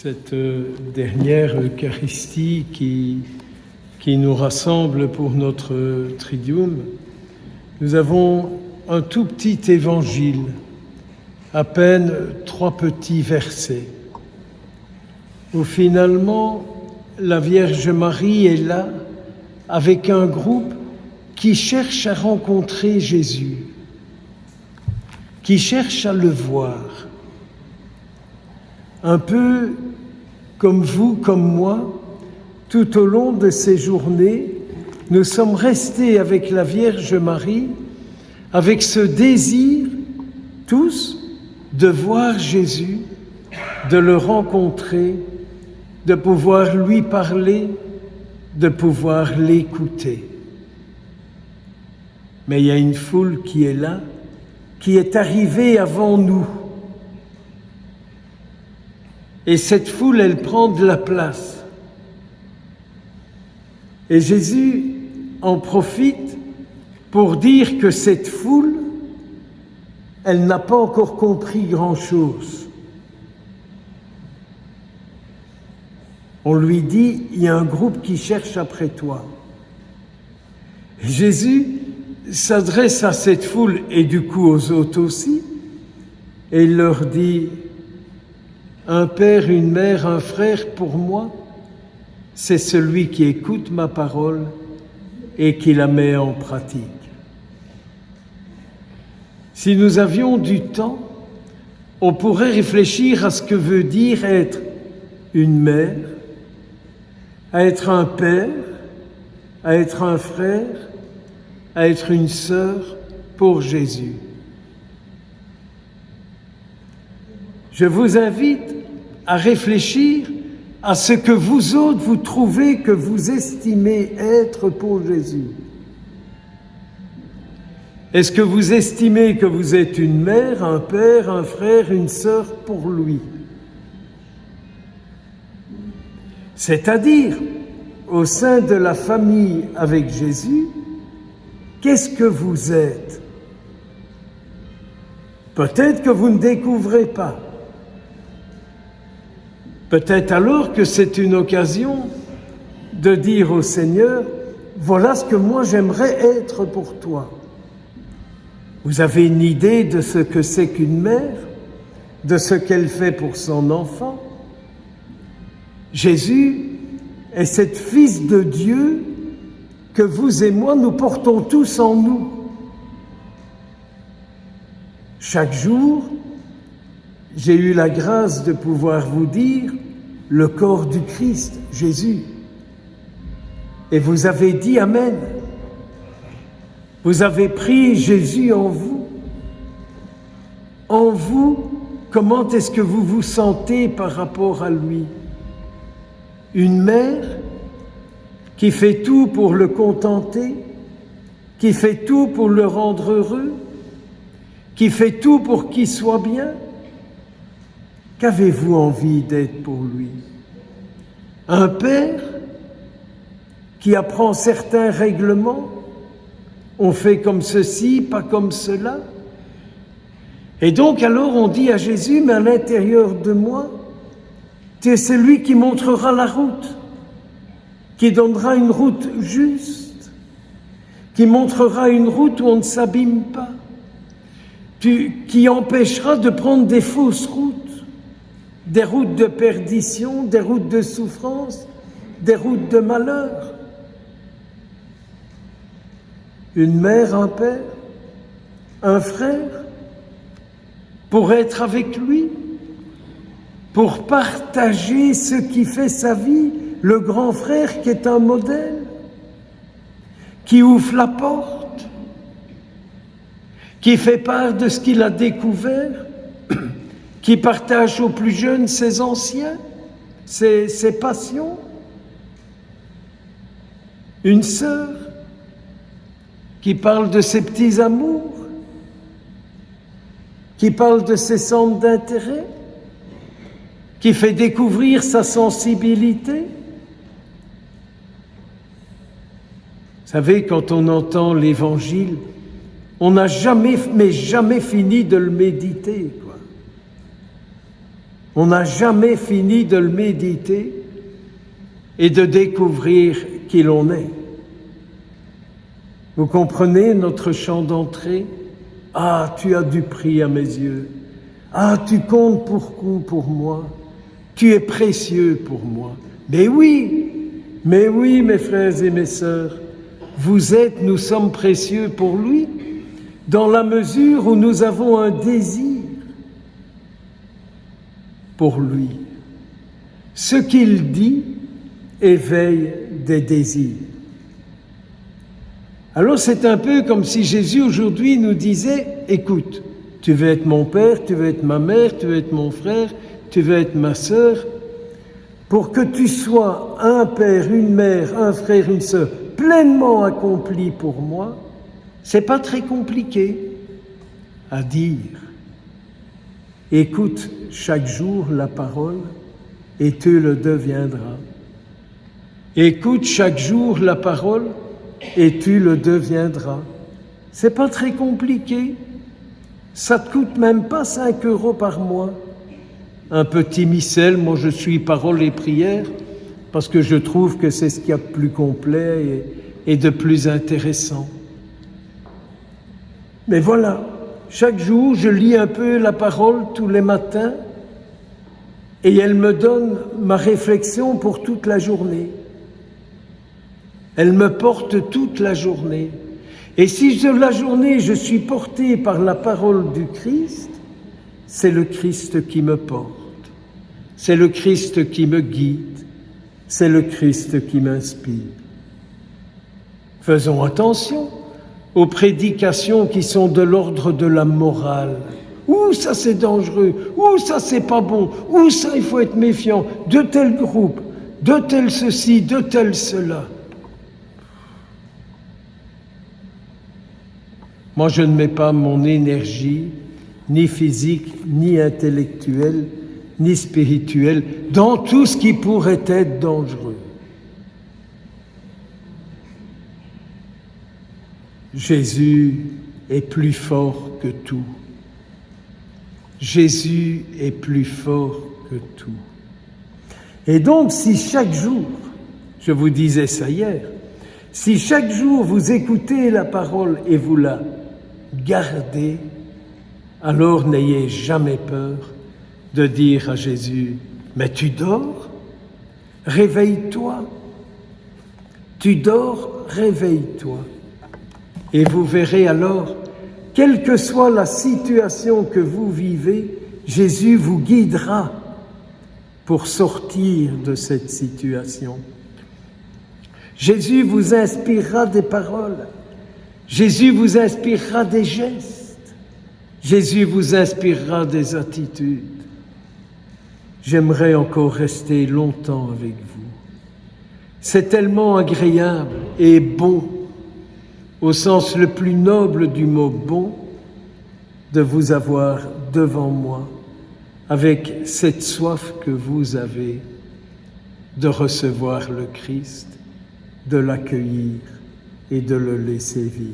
cette dernière Eucharistie qui nous rassemble pour notre Triduum, nous avons un tout petit évangile, à peine 3 petits versets, où finalement la Vierge Marie est là avec un groupe qui cherche à rencontrer Jésus, qui cherche à le voir. Un peu comme vous, comme moi, tout au long de ces journées, nous sommes restés avec la Vierge Marie, avec ce désir, tous, de voir Jésus, de le rencontrer, de pouvoir lui parler, de pouvoir l'écouter. Mais il y a une foule qui est là, qui est arrivée avant nous. Et cette foule, elle prend de la place. Et Jésus en profite pour dire que cette foule, elle n'a pas encore compris grand-chose. On lui dit, il y a un groupe qui cherche après toi. Et Jésus s'adresse à cette foule et du coup aux autres aussi, et il leur dit, un père, une mère, un frère pour moi, c'est celui qui écoute ma parole et qui la met en pratique. Si nous avions du temps, on pourrait réfléchir à ce que veut dire être une mère, à être un père, à être un frère, à être une sœur pour Jésus. Je vous invite à réfléchir à ce que vous autres, vous trouvez que vous estimez être pour Jésus. Est-ce que vous estimez que vous êtes une mère, un père, un frère, une sœur pour lui? C'est-à-dire, au sein de la famille avec Jésus, qu'est-ce que vous êtes? Peut-être que vous ne découvrez pas. Peut-être alors que c'est une occasion de dire au Seigneur, voilà ce que moi j'aimerais être pour toi. Vous avez une idée de ce que c'est qu'une mère, de ce qu'elle fait pour son enfant. Jésus est cet Fils de Dieu que vous et moi nous portons tous en nous. Chaque jour, j'ai eu la grâce de pouvoir vous dire le corps du Christ, Jésus. Et vous avez dit Amen. Vous avez pris Jésus en vous. En vous, comment est-ce que vous vous sentez par rapport à lui? Une mère qui fait tout pour le contenter, qui fait tout pour le rendre heureux, qui fait tout pour qu'il soit bien. Qu'avez-vous envie d'être pour lui? Un père qui apprend certains règlements, on fait comme ceci, pas comme cela. Et donc alors on dit à Jésus, mais à l'intérieur de moi, tu es celui qui montrera la route, qui donnera une route juste, qui montrera une route où on ne s'abîme pas, qui empêchera de prendre des fausses routes, des routes de perdition, des routes de souffrance, des routes de malheur. Une mère, un père, un frère, pour être avec lui, pour partager ce qui fait sa vie, le grand frère qui est un modèle, qui ouvre la porte, qui fait part de ce qu'il a découvert, qui partage aux plus jeunes ses anciens, ses passions. Une sœur qui parle de ses petits amours, qui parle de ses centres d'intérêt, qui fait découvrir sa sensibilité. Vous savez, quand on entend l'Évangile, on n'a jamais fini de le méditer, quoi. On n'a jamais fini de le méditer et de découvrir qui l'on est. Vous comprenez notre chant d'entrée? Ah, tu as du prix à mes yeux. Ah, tu comptes beaucoup pour moi. Tu es précieux pour moi. Mais oui, mes frères et mes sœurs, nous sommes précieux pour lui, dans la mesure où nous avons un désir pour lui. Ce qu'il dit éveille des désirs. Alors c'est un peu comme si Jésus aujourd'hui nous disait, écoute, tu veux être mon père, tu veux être ma mère, tu veux être mon frère, tu veux être ma sœur, pour que tu sois un père, une mère, un frère, une sœur, pleinement accompli pour moi, c'est pas très compliqué à dire. Écoute chaque jour la parole et tu le deviendras. Écoute chaque jour la parole et tu le deviendras. C'est pas très compliqué. Ça te coûte même pas 5 € par mois. Un petit missel, moi je suis parole et prière, parce que je trouve que c'est ce qu'il y a de plus complet et de plus intéressant. Mais voilà, chaque jour je lis un peu la parole tous les matins et elle me donne ma réflexion pour toute la journée. Elle me porte toute la journée. Et si de la journée je suis porté par la parole du Christ, c'est le Christ qui me porte. C'est le Christ qui me guide. C'est le Christ qui m'inspire. Faisons attention aux prédications qui sont de l'ordre de la morale. Ouh, ça c'est dangereux. Ouh, ça c'est pas bon. Ouh, ça il faut être méfiant. De tel groupe, de tel ceci, de tel cela. Moi, je ne mets pas mon énergie, ni physique, ni intellectuelle, ni spirituelle, dans tout ce qui pourrait être dangereux. Jésus est plus fort que tout. Jésus est plus fort que tout. Et donc, si chaque jour, je vous disais ça hier, si chaque jour vous écoutez la parole et vous la gardez, alors n'ayez jamais peur de dire à Jésus, mais tu dors? Réveille-toi. Tu dors, réveille-toi. Et vous verrez alors, quelle que soit la situation que vous vivez, Jésus vous guidera pour sortir de cette situation. Jésus vous inspirera des paroles. Jésus vous inspirera des gestes. Jésus vous inspirera des attitudes. J'aimerais encore rester longtemps avec vous. C'est tellement agréable et bon, au sens le plus noble du mot bon, de vous avoir devant moi, avec cette soif que vous avez de recevoir le Christ, de l'accueillir et de le laisser vivre.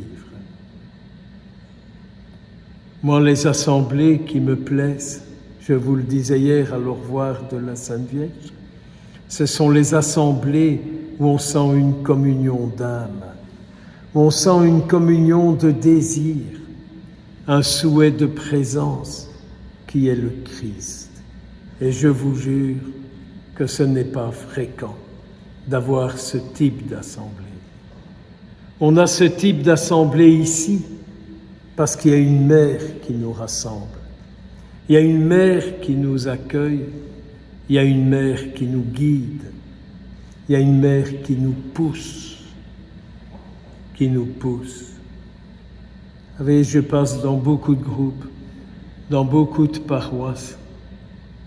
Moi, les assemblées qui me plaisent, je vous le disais hier à l'au revoir de la Sainte Vierge, ce sont les assemblées où on sent une communion d'âme, où on sent une communion de désir, un souhait de présence qui est le Christ. Et je vous jure que ce n'est pas fréquent d'avoir ce type d'assemblée. On a ce type d'assemblée ici parce qu'il y a une mère qui nous rassemble. Il y a une mère qui nous accueille. Il y a une mère qui nous guide. Il y a une mère qui nous pousse. Qui nous pousse. Vous savez, je passe dans beaucoup de groupes, dans beaucoup de paroisses.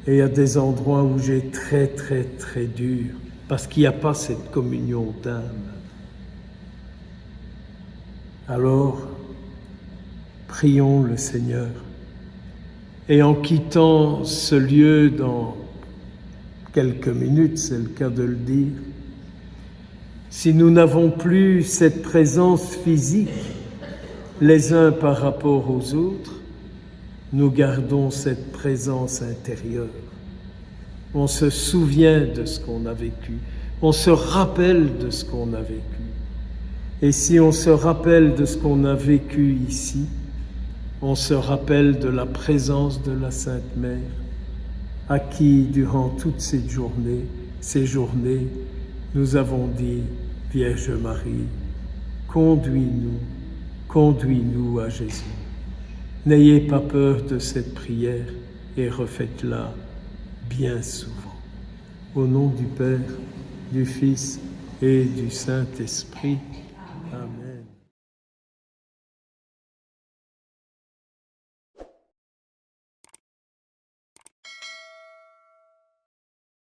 Et il y a des endroits où j'ai très, très, très dur parce qu'il n'y a pas cette communion d'âme. Alors, prions le Seigneur. Et en quittant ce lieu dans quelques minutes, c'est le cas de le dire, si nous n'avons plus cette présence physique les uns par rapport aux autres, nous gardons cette présence intérieure. On se souvient de ce qu'on a vécu. On se rappelle de ce qu'on a vécu. Et si on se rappelle de ce qu'on a vécu ici, on se rappelle de la présence de la Sainte Mère, à qui, durant toutes ces journées, nous avons dit, Vierge Marie, conduis-nous à Jésus. N'ayez pas peur de cette prière et refaites-la bien souvent. Au nom du Père, du Fils et du Saint-Esprit. Amen.